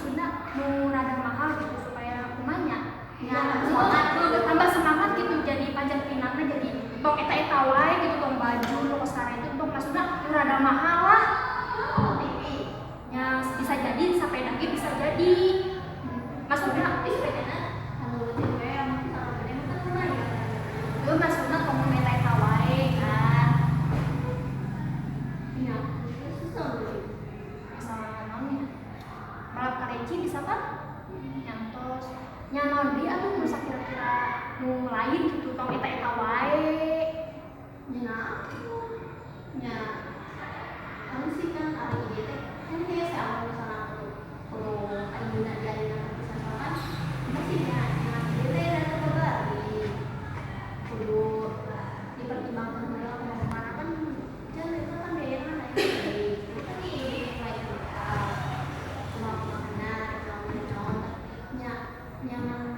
maksudnya mau rada mahal gitu supaya kumanya ya tambah semangat gitu jadi panjat pinangnya jadi tong eta wae gitu tong baju lo sekarang itu tong maksudnya rada mahal lah ya bisa jadi sampai lagi bisa jadi maksudnya sepedanya itu maksudnya tong eta wae kan ya balap kelinci bisa kan nyantos nyanon dia tuh bisa kira-kira mau lain gitu tong eta wae ya kamu sih kan hari ini kan dia sama misalnya kalau ayunan dari misalkan masih ya dia ada kembali kudu dipertimbangkan dulu mau kemana kan jangan itu kan biaya mana nyaman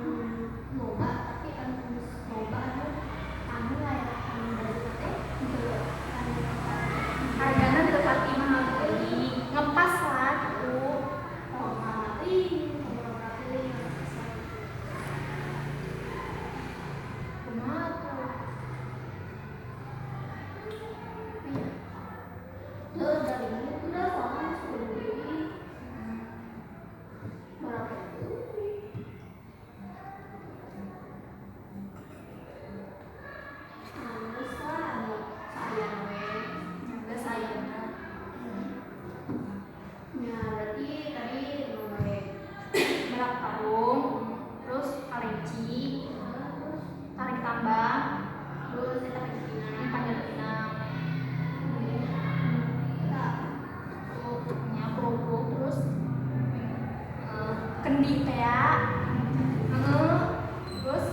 loba tapi kan loba itu anu lah ya anu dari teh harganya di tempat mahal beli ngepas lah gitu kumaha tuh dari dulu udah soalnya sudah beli berapa balap karung terus kelinci tarik tambang terus kita pinang panjat pinang ya progo terus kendi teh ya terus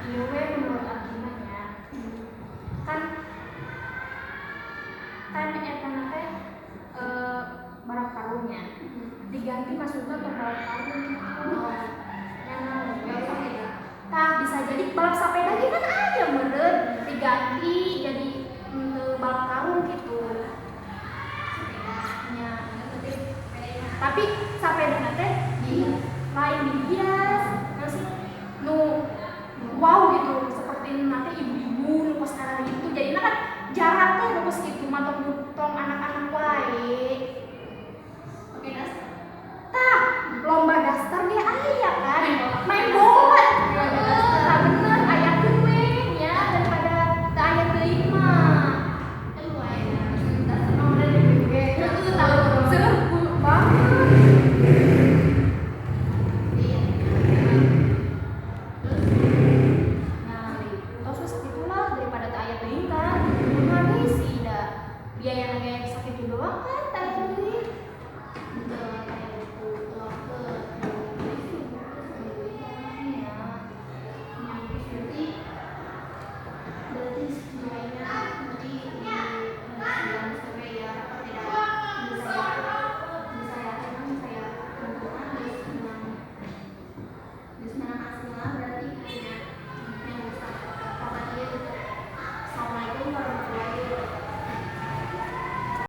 iya weh menurut aku gimana kan eta teh balap karungnya diganti maksudnya untuk balap karung gitu nah bisa jadi balap sepeda gitu kan ada meren diganti jadi balap karung gitu ya tapi sepeda teh lain dihias masih wow gitu seperti nanti ibu-ibu nu sekarang gitu jadi kan jarak teh bagus gitu matong anak-anak wae oke daster tah lomba daster dia aya kan main bola nah bener aya gue ya daripada teu aya teuing mah daster nomor dari gue itu tahu seru banget nah terus itulah daripada teu aya teuing kan mana sih da biaya sakit doang kan tadi